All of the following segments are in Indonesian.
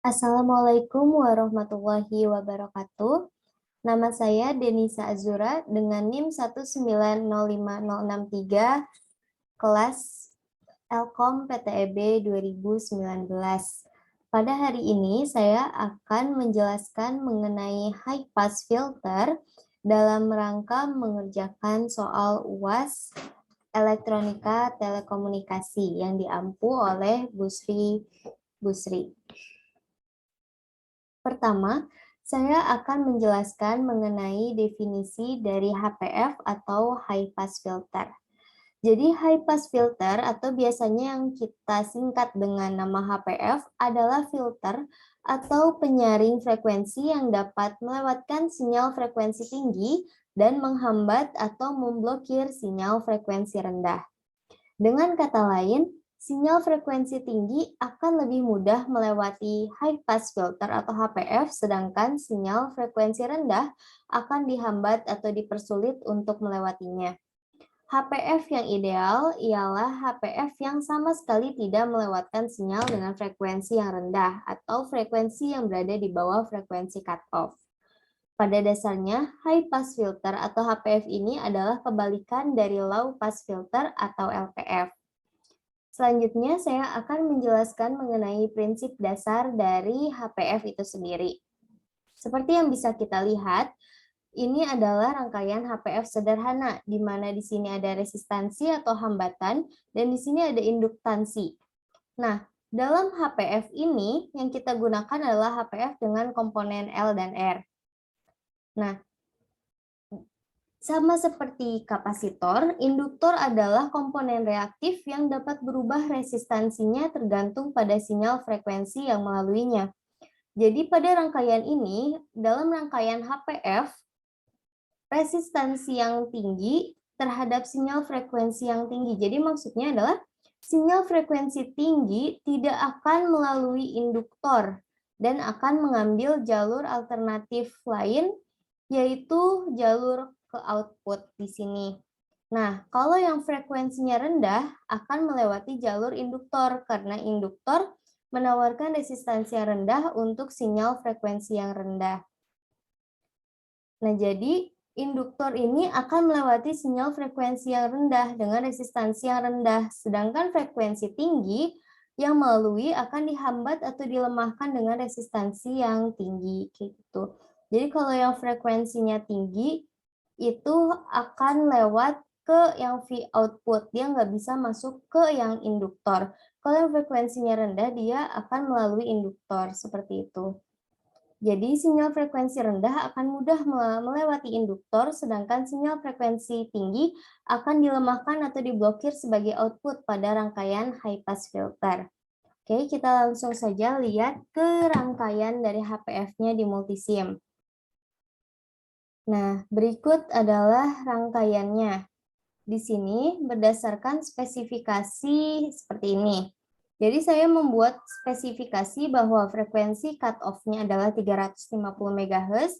Assalamualaikum warahmatullahi wabarakatuh. Nama saya Denisa Azura dengan NIM 1905063, kelas Elkom PTEB 2019. Pada hari ini saya akan menjelaskan mengenai high pass filter dalam rangka mengerjakan soal UAS Elektronika Telekomunikasi yang diampu oleh Busri. Pertama, saya akan menjelaskan mengenai definisi dari HPF atau high pass filter. Jadi high pass filter atau biasanya yang kita singkat dengan nama HPF adalah filter atau penyaring frekuensi yang dapat melewatkan sinyal frekuensi tinggi dan menghambat atau memblokir sinyal frekuensi rendah. Dengan kata lain, sinyal frekuensi tinggi akan lebih mudah melewati high pass filter atau HPF, sedangkan sinyal frekuensi rendah akan dihambat atau dipersulit untuk melewatinya. HPF yang ideal ialah HPF yang sama sekali tidak melewatkan sinyal dengan frekuensi yang rendah atau frekuensi yang berada di bawah frekuensi cutoff. Pada dasarnya, high pass filter atau HPF ini adalah kebalikan dari low pass filter atau LPF. Selanjutnya, saya akan menjelaskan mengenai prinsip dasar dari HPF itu sendiri. Seperti yang bisa kita lihat, ini adalah rangkaian HPF sederhana, di mana di sini ada resistansi atau hambatan, dan di sini ada induktansi. Nah, dalam HPF ini, yang kita gunakan adalah HPF dengan komponen L dan R. Nah, sama seperti kapasitor, induktor adalah komponen reaktif yang dapat berubah resistansinya tergantung pada sinyal frekuensi yang melaluinya. Jadi pada rangkaian ini, dalam rangkaian HPF, resistansi yang tinggi terhadap sinyal frekuensi yang tinggi. Jadi maksudnya adalah sinyal frekuensi tinggi tidak akan melalui induktor dan akan mengambil jalur alternatif lain, yaitu jalur ke output di sini. Nah, kalau yang frekuensinya rendah akan melewati jalur induktor karena induktor menawarkan resistansi yang rendah untuk sinyal frekuensi yang rendah. Nah, jadi induktor ini akan melewati sinyal frekuensi yang rendah dengan resistansi yang rendah, sedangkan frekuensi tinggi yang melalui akan dihambat atau dilemahkan dengan resistansi yang tinggi, gitu. Jadi kalau yang frekuensinya tinggi, itu akan lewat ke yang V output, dia nggak bisa masuk ke yang induktor. Kalau yang frekuensinya rendah, dia akan melalui induktor, seperti itu. Jadi sinyal frekuensi rendah akan mudah melewati induktor, sedangkan sinyal frekuensi tinggi akan dilemahkan atau diblokir sebagai output pada rangkaian high pass filter. Oke, kita langsung saja lihat ke rangkaian dari HPF-nya di multisim. Nah, berikut adalah rangkaiannya. Di sini berdasarkan spesifikasi seperti ini. Jadi saya membuat spesifikasi bahwa frekuensi cut-off-nya adalah 350 MHz,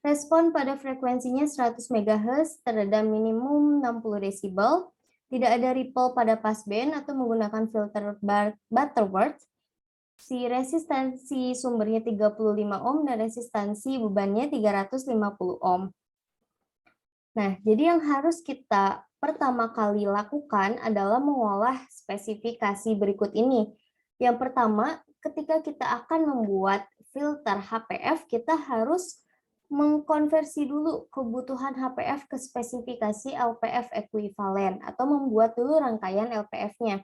respon pada frekuensinya 100 MHz, teredam minimum 60 desibel, tidak ada ripple pada passband atau menggunakan filter Butterworth, si resistansi sumbernya 35 ohm dan resistansi bebannya 350 ohm. Nah, jadi yang harus kita pertama kali lakukan adalah mengolah spesifikasi berikut ini. Yang pertama, ketika kita akan membuat filter HPF, kita harus mengkonversi dulu kebutuhan HPF ke spesifikasi LPF ekuivalen atau membuat dulu rangkaian LPF-nya.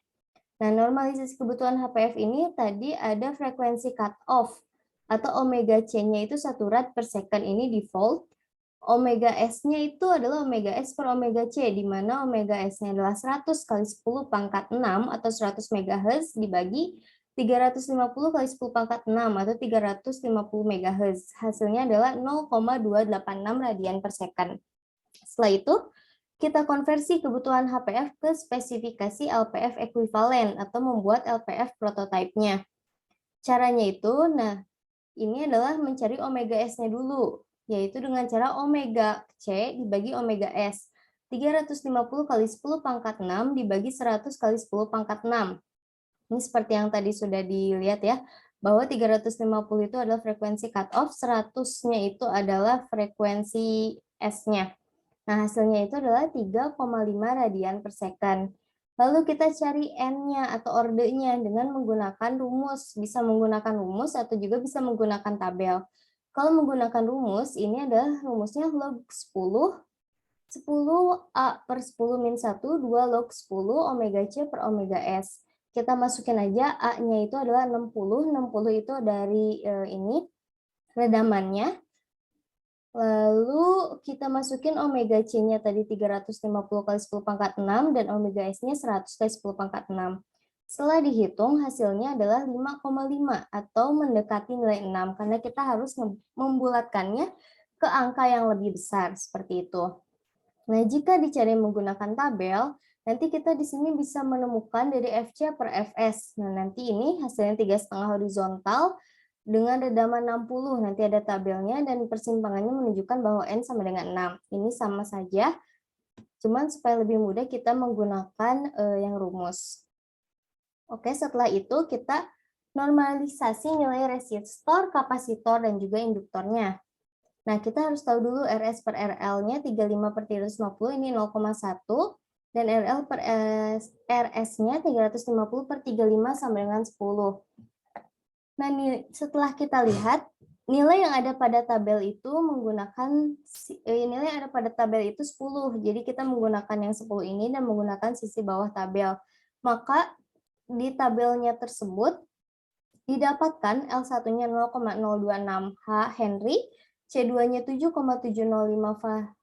Nah, normalisasi kebutuhan HPF ini tadi ada frekuensi cut-off atau omega C-nya itu 1 rad per second, ini default. Omega S-nya itu adalah omega S per omega C, di mana omega S-nya adalah 100 kali 10 pangkat 6 atau 100 MHz dibagi 350 kali 10 pangkat 6 atau 350 MHz. Hasilnya adalah 0,286 radian per second. Setelah itu, kita konversi kebutuhan HPF ke spesifikasi LPF ekuivalen atau membuat LPF prototipe-nya. Caranya itu, nah, ini adalah mencari omega S-nya dulu, yaitu dengan cara omega C dibagi omega S. 350 kali 10 pangkat 6 dibagi 100 kali 10 pangkat 6. Ini seperti yang tadi sudah dilihat ya. bahwa 350 itu adalah frekuensi cutoff, 100-nya itu adalah frekuensi S-nya. Nah, hasilnya itu adalah 3,5 radian per second. Lalu kita cari N-nya atau ordenya dengan menggunakan rumus. Bisa menggunakan rumus atau juga bisa menggunakan tabel. Kalau menggunakan rumus, ini adalah rumusnya log 10, 10A per 10 min 1, 2 log 10 omega C per omega S. Kita masukin aja A-nya itu adalah 60 itu dari ini redamannya. Lalu kita masukin omega C-nya tadi 350 kali 10 pangkat 6 dan omega S-nya 100 kali 10 pangkat 6. Setelah dihitung hasilnya adalah 5,5 atau mendekati nilai 6 karena kita harus membulatkannya ke angka yang lebih besar seperti itu. Nah, jika dicari menggunakan tabel, nanti kita di sini bisa menemukan dari FC per Fs. Nah, nanti ini hasilnya 3,5 horizontal dengan redaman 60. Nanti ada tabelnya dan persimpangannya menunjukkan bahwa N sama dengan 6. Ini sama saja, cuman supaya lebih mudah kita menggunakan yang rumus. Oke, setelah itu kita normalisasi nilai resistor, kapasitor, dan juga induktornya. Nah, kita harus tahu dulu RS per RL-nya 35 per 350 ini 0,1 dan RL per RS-nya 350 per 35 sama dengan 10. Nah, setelah kita lihat nilai yang ada pada tabel itu menggunakan nilai yang ada pada tabel itu 10. Jadi kita menggunakan yang 10 ini dan menggunakan sisi bawah tabel. Maka di tabelnya tersebut didapatkan L1-nya 0,026 Henry, C2-nya 7,705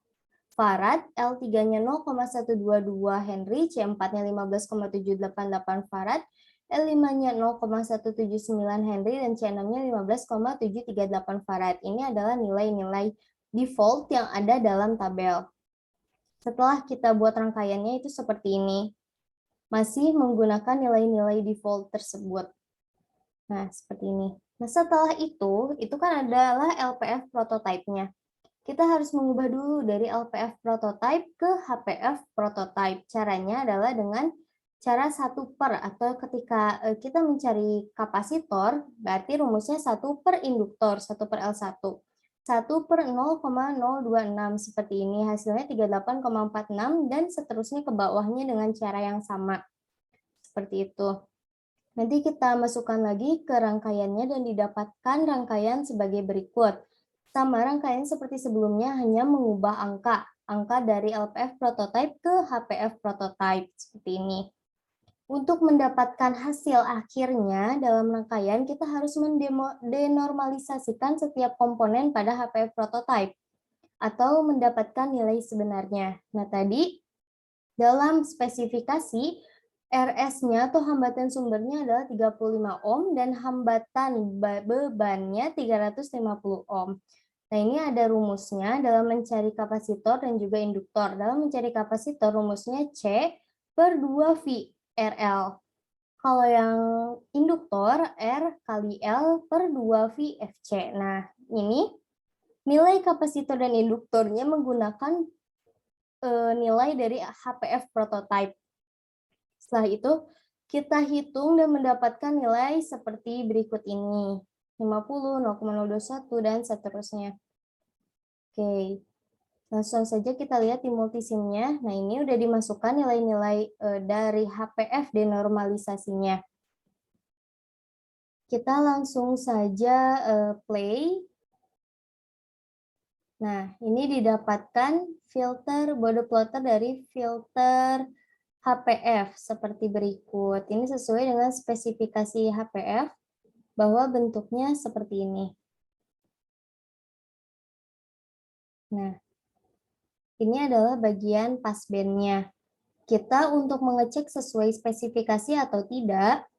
farad, L3-nya 0,122 Henry, C4-nya 15,788 farad, L5-nya 0,179 Henry, dan C6-nya 15,738 farad. Ini adalah nilai-nilai default yang ada dalam tabel. Setelah kita buat rangkaiannya itu seperti ini. Masih menggunakan nilai-nilai default tersebut. Nah, seperti ini. Nah, setelah itu kan adalah LPF prototype-nya. Kita harus mengubah dulu dari LPF prototype ke HPF prototype. Caranya adalah dengan cara 1 per, atau ketika kita mencari kapasitor, berarti rumusnya 1 per induktor, 1 per L1. 1 per 0,026, seperti ini. Hasilnya 38,46, dan seterusnya ke bawahnya dengan cara yang sama. Seperti itu. Nanti kita masukkan lagi ke rangkaiannya dan didapatkan rangkaian sebagai berikut. Sama rangkaian seperti sebelumnya, hanya mengubah angka dari LPF prototype ke HPF prototype, seperti ini. Untuk mendapatkan hasil akhirnya dalam rangkaian, kita harus denormalisasikan setiap komponen pada HPF prototype, atau mendapatkan nilai sebenarnya. Nah, tadi dalam spesifikasi, RS-nya atau hambatan sumbernya adalah 35 ohm dan hambatan bebannya 350 ohm. Nah, ini ada rumusnya dalam mencari kapasitor dan juga induktor. Dalam mencari kapasitor, rumusnya C per 2 V RL. Kalau yang induktor, R kali L per 2 V FC. Nah, ini nilai kapasitor dan induktornya menggunakan nilai dari HPF prototype. Setelah itu, kita hitung dan mendapatkan nilai seperti berikut ini. 50, 0,021, dan seterusnya. Oke, langsung saja kita lihat di multisimnya. Nah, ini udah dimasukkan nilai-nilai dari HPF denormalisasinya. Kita langsung saja play. Nah, ini didapatkan filter Bode plotter dari filter HPF seperti berikut. Ini sesuai dengan spesifikasi HPF bahwa bentuknya seperti ini. Nah, ini adalah bagian passband-nya. Kita untuk mengecek sesuai spesifikasi atau tidak,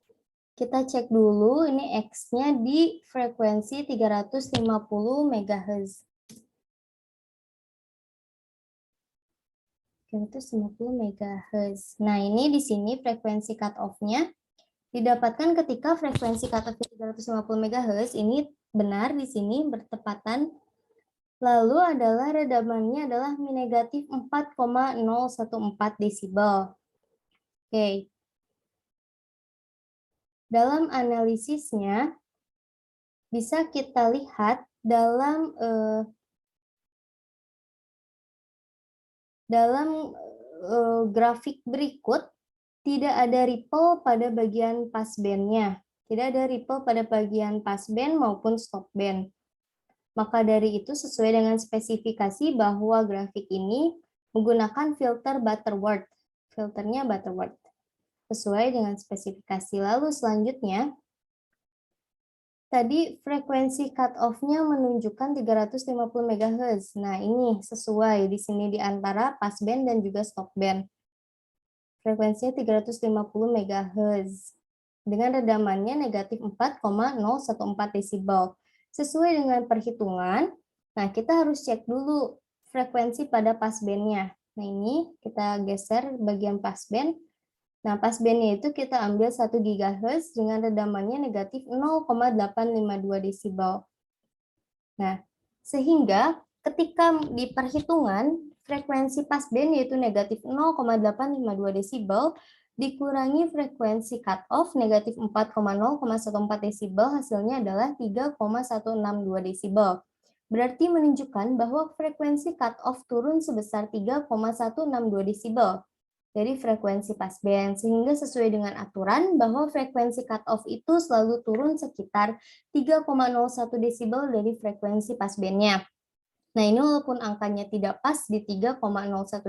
kita cek dulu ini X-nya di frekuensi 350 MHz. 350 MHz. Nah, ini di sini frekuensi cut-off-nya didapatkan ketika frekuensi cut-off 350 MHz ini benar di sini bertepatan. Lalu adalah redamannya adalah negatif 4,014 desibel. Oke. Dalam analisisnya, bisa kita lihat dalam grafik berikut, tidak ada ripple pada bagian passband-nya. Tidak ada ripple pada bagian passband maupun stopband. Maka dari itu sesuai dengan spesifikasi bahwa grafik ini menggunakan filter Butterworth. Filternya Butterworth. Sesuai dengan spesifikasi. Lalu selanjutnya, tadi frekuensi cut-off-nya menunjukkan 350 MHz. Nah, ini sesuai di sini di antara passband dan juga stopband. Frekuensinya 350 MHz. Dengan redamannya negatif 4,014 desibel. Sesuai dengan perhitungan, nah kita harus cek dulu frekuensi pada passband-nya. Nah ini kita geser bagian passband. Nah passband-nya itu kita ambil 1 GHz dengan redamannya negatif 0,852 desibel. Nah, sehingga ketika di perhitungan frekuensi passband yaitu negatif 0,852 desibel dikurangi frekuensi cutoff negatif 4,014 desibel hasilnya adalah 3,162 desibel. Berarti menunjukkan bahwa frekuensi cutoff turun sebesar 3,162 desibel dari frekuensi passband, sehingga sesuai dengan aturan bahwa frekuensi cutoff itu selalu turun sekitar 3,01 desibel dari frekuensi passband-nya. Nah, ini walaupun angkanya tidak pas di 3,01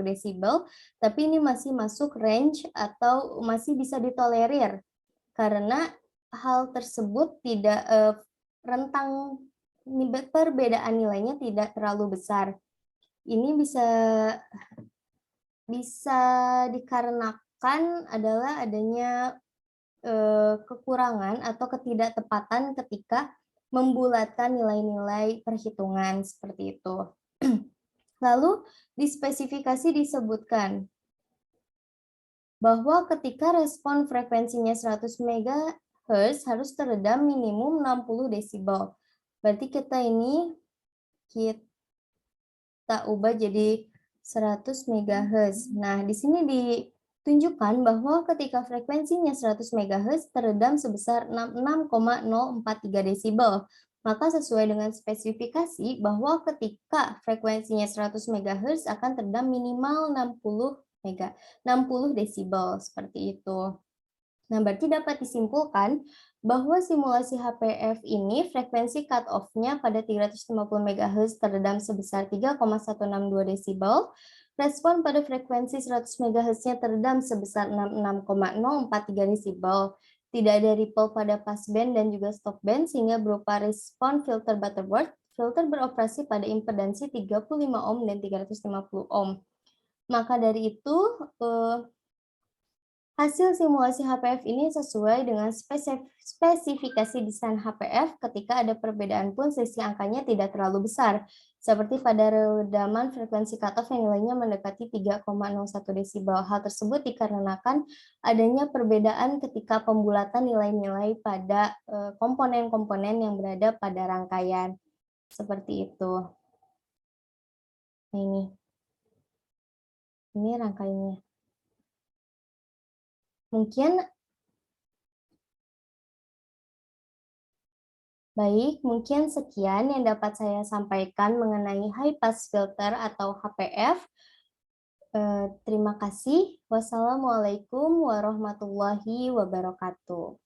desibel, tapi ini masih masuk range atau masih bisa ditolerir, karena hal tersebut tidak rentang perbedaan nilainya tidak terlalu besar. Ini bisa dikarenakan adalah adanya kekurangan atau ketidaktepatan ketika membulatkan nilai-nilai perhitungan seperti itu. Lalu di spesifikasi disebutkan bahwa ketika respon frekuensinya 100 MHz harus teredam minimum 60 desibel. Berarti kita ubah jadi 100 MHz. Nah, di sini ditunjukkan bahwa ketika frekuensinya 100 MHz teredam sebesar 66,043 desibel. Maka sesuai dengan spesifikasi bahwa ketika frekuensinya 100 MHz akan teredam minimal 60 desibel seperti itu. Nah, berarti dapat disimpulkan bahwa simulasi HPF ini frekuensi cut-off-nya pada 350 MHz teredam sebesar 3,162 desibel, respon pada frekuensi 100 MHz-nya teredam sebesar 66,043 desibel, tidak ada ripple pada passband dan juga stopband sehingga berupa respon filter Butterworth, filter beroperasi pada impedansi 35 ohm dan 350 ohm. Maka dari itu, hasil simulasi HPF ini sesuai dengan spesifikasi desain HPF ketika ada perbedaan pun selisih angkanya tidak terlalu besar, seperti pada redaman frekuensi cutoff yang nilainya mendekati 3,01 desibel. Hal tersebut dikarenakan adanya perbedaan ketika pembulatan nilai-nilai pada komponen-komponen yang berada pada rangkaian. Seperti itu. Nah, ini rangkaiannya. Mungkin sekian yang dapat saya sampaikan mengenai high pass filter atau HPF. Terima kasih. Wassalamualaikum warahmatullahi wabarakatuh.